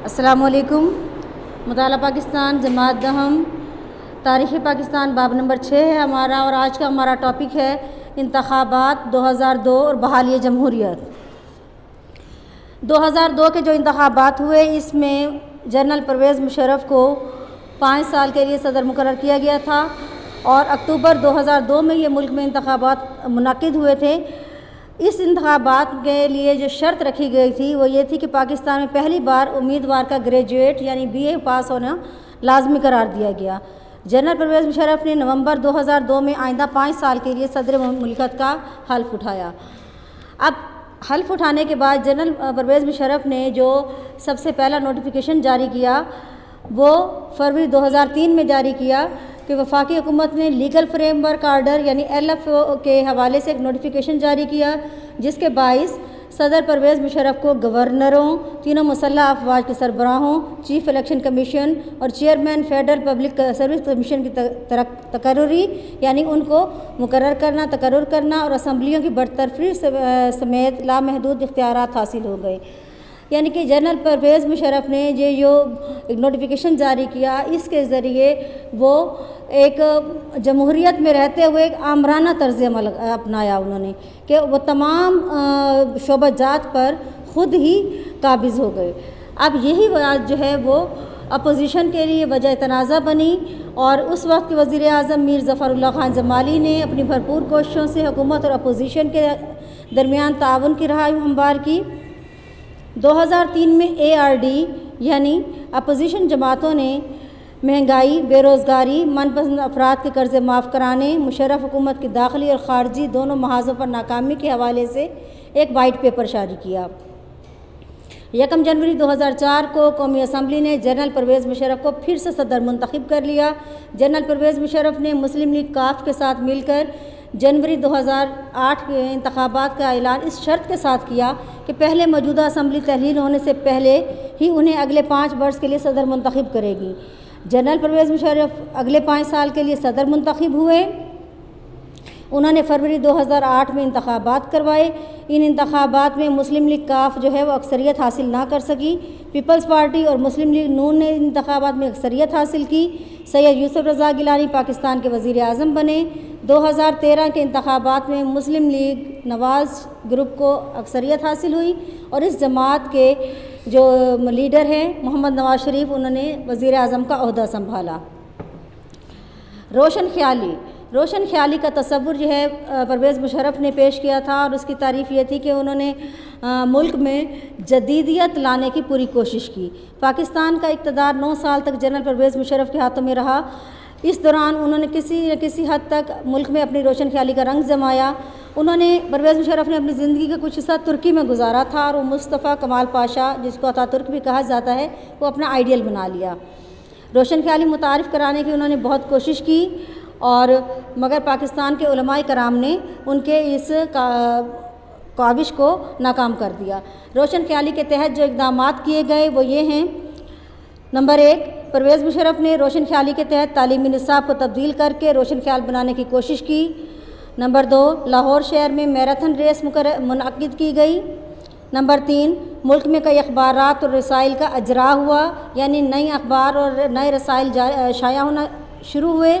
السلام علیکم۔ مطالعہ پاکستان جماعت دہم تاریخ پاکستان باب نمبر 6 ہے ہمارا، اور آج کا ہمارا ٹاپک ہے انتخابات 2002 اور بحالی جمہوریت۔ 2002 کے جو انتخابات ہوئے، اس میں جنرل پرویز مشرف کو 5 سال کے لیے صدر مقرر کیا گیا تھا، اور اکتوبر 2002 میں یہ ملک میں انتخابات منعقد ہوئے تھے۔ اس انتخابات کے لیے جو شرط رکھی گئی تھی وہ یہ تھی کہ پاکستان میں پہلی بار امیدوار کا گریجویٹ یعنی BA پاس ہونا لازمی قرار دیا گیا۔ جنرل پرویز مشرف نے نومبر 2002 میں آئندہ 5 سال کے لیے صدر مملکت کا حلف اٹھایا۔ اب حلف اٹھانے کے بعد جنرل پرویز مشرف نے جو سب سے پہلا نوٹیفیکیشن جاری کیا وہ فروری 2003 میں جاری کیا کہ وفاقی حکومت نے لیگل فریم ورک آرڈر یعنی LFO کے حوالے سے ایک نوٹیفیکیشن جاری کیا، جس کے باعث صدر پرویز مشرف کو گورنروں، تینوں مسلح افواج کے سربراہوں، چیف الیکشن کمیشن اور chairman federal public service commission کی تقرری یعنی ان کو تقرر کرنا اور اسمبلیوں کی برطرفی سمیت لامحدود اختیارات حاصل ہو گئے۔ یعنی کہ جنرل پرویز مشرف نے جو ایک نوٹیفیکیشن جاری کیا، اس کے ذریعے وہ ایک جمہوریت میں رہتے ہوئے ایک آمرانہ طرز عمل اپنایا انہوں نے کہ وہ تمام شعبہ جات پر خود ہی قابض ہو گئے۔ اب یہی بات جو ہے وہ اپوزیشن کے لیے وجہ تنازع بنی، اور اس وقت کے وزیر اعظم میر ظفر اللہ خان جمالی نے اپنی بھرپور کوششوں سے حکومت اور اپوزیشن کے درمیان تعاون کی راہ ہموار کی۔ 2003 میں ARD یعنی اپوزیشن جماعتوں نے مہنگائی، بے روزگاری، من پسند افراد کے قرضے معاف کرانے، مشرف حکومت کی داخلی اور خارجی دونوں محاذوں پر ناکامی کے حوالے سے ایک وائٹ پیپر جاری کیا۔ 1 جنوری 2004 کو قومی اسمبلی نے جنرل پرویز مشرف کو پھر سے صدر منتخب کر لیا۔ جنرل پرویز مشرف نے مسلم لیگ کاف کے ساتھ مل کر جنوری 2008 کے انتخابات کا اعلان اس شرط کے ساتھ کیا کہ پہلے موجودہ اسمبلی تحلیل ہونے سے پہلے ہی انہیں اگلے 5 برس کے لیے صدر منتخب کرے گی۔ جنرل پرویز مشرف اگلے 5 سال کے لیے صدر منتخب ہوئے۔ انہوں نے فروری 2008 میں انتخابات کروائے۔ ان انتخابات میں مسلم لیگ کاف جو ہے وہ اکثریت حاصل نہ کر سکی۔ پیپلز پارٹی اور مسلم لیگ نون نے انتخابات میں اکثریت حاصل کی۔ سید یوسف رضا گیلانی پاکستان کے وزیر اعظم بنے۔ 2013 کے انتخابات میں مسلم لیگ نواز گروپ کو اکثریت حاصل ہوئی، اور اس جماعت کے جو لیڈر ہیں محمد نواز شریف، انہوں نے وزیر اعظم کا عہدہ سنبھالا۔ روشن خیالی کا تصور جو ہے پرویز مشرف نے پیش کیا تھا، اور اس کی تعریف یہ تھی کہ انہوں نے ملک میں جدیدیت لانے کی پوری کوشش کی۔ پاکستان کا اقتدار 9 سال تک جنرل پرویز مشرف کے ہاتھوں میں رہا۔ اس دوران انہوں نے کسی نہ کسی حد تک ملک میں اپنی روشن خیالی کا رنگ جمایا۔ پرویز مشرف نے اپنی زندگی کا کچھ حصہ ترکی میں گزارا تھا، اور وہ مصطفیٰ کمال پاشا، جس کو اتا ترک بھی کہا جاتا ہے، وہ اپنا آئیڈیل بنا لیا۔ روشن خیالی متعارف کرانے کی انہوں نے بہت کوشش کی، اور مگر پاکستان کے علماء کرام نے ان کے اس کاوش کو ناکام کر دیا۔ روشن خیالی کے تحت جو اقدامات کیے گئے وہ یہ ہیں: نمبر 1، پرویز مشرف نے روشن خیالی کے تحت تعلیمی نصاب کو تبدیل کر کے روشن خیال بنانے کی کوشش کی۔ نمبر 2، لاہور شہر میں میراتھن ریس منعقد کی گئی۔ نمبر 3، ملک میں کئی اخبارات اور رسائل کا اجرا ہوا، یعنی نئے اخبار اور نئے رسائل شائع ہونا شروع ہوئے۔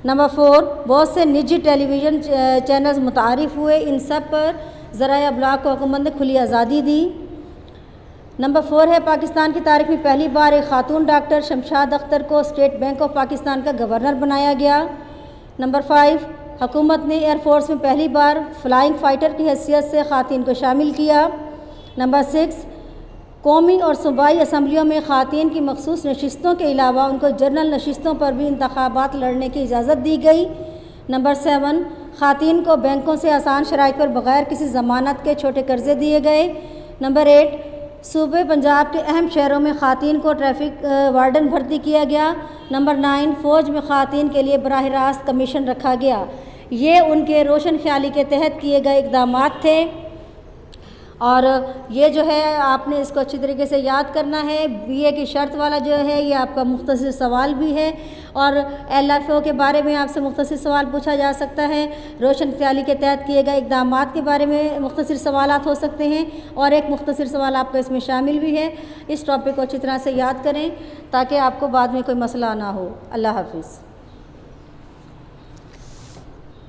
نمبر 4، بہت سے نجی ٹیلی ویژن چینلز متعارف ہوئے، ان سب پر ذرائع ابلاغ کو حکومت نے کھلی آزادی دی۔ نمبر 4 ہے پاکستان کی تاریخ میں پہلی بار ایک خاتون ڈاکٹر شمشاد اختر کو اسٹیٹ بینک آف پاکستان کا گورنر بنایا گیا۔ نمبر 5، حکومت نے ایئر فورس میں پہلی بار فلائنگ فائٹر کی حیثیت سے خواتین کو شامل کیا۔ نمبر 6، قومی اور صوبائی اسمبلیوں میں خواتین کی مخصوص نشستوں کے علاوہ ان کو جنرل نشستوں پر بھی انتخابات لڑنے کی اجازت دی گئی۔ نمبر 7، خواتین کو بینکوں سے آسان شرائط پر بغیر کسی ضمانت کے چھوٹے قرضے دیے گئے۔ نمبر 8، صوبے پنجاب کے اہم شہروں میں خواتین کو ٹریفک وارڈن بھرتی کیا گیا۔ نمبر 9، فوج میں خواتین کے لیے براہ راست کمیشن رکھا گیا۔ یہ ان کے روشن خیالی کے تحت کیے گئے اقدامات تھے، اور یہ جو ہے آپ نے اس کو اچھی طریقے سے یاد کرنا ہے۔ BA کی شرط والا جو ہے یہ آپ کا مختصر سوال بھی ہے، اور LFO کے بارے میں آپ سے مختصر سوال پوچھا جا سکتا ہے۔ روشن خیالی کے تحت کیے گئے اقدامات کے بارے میں مختصر سوالات ہو سکتے ہیں، اور ایک مختصر سوال آپ کا اس میں شامل بھی ہے۔ اس ٹاپک کو اچھی طرح سے یاد کریں تاکہ آپ کو بعد میں کوئی مسئلہ نہ ہو۔ اللہ حافظ۔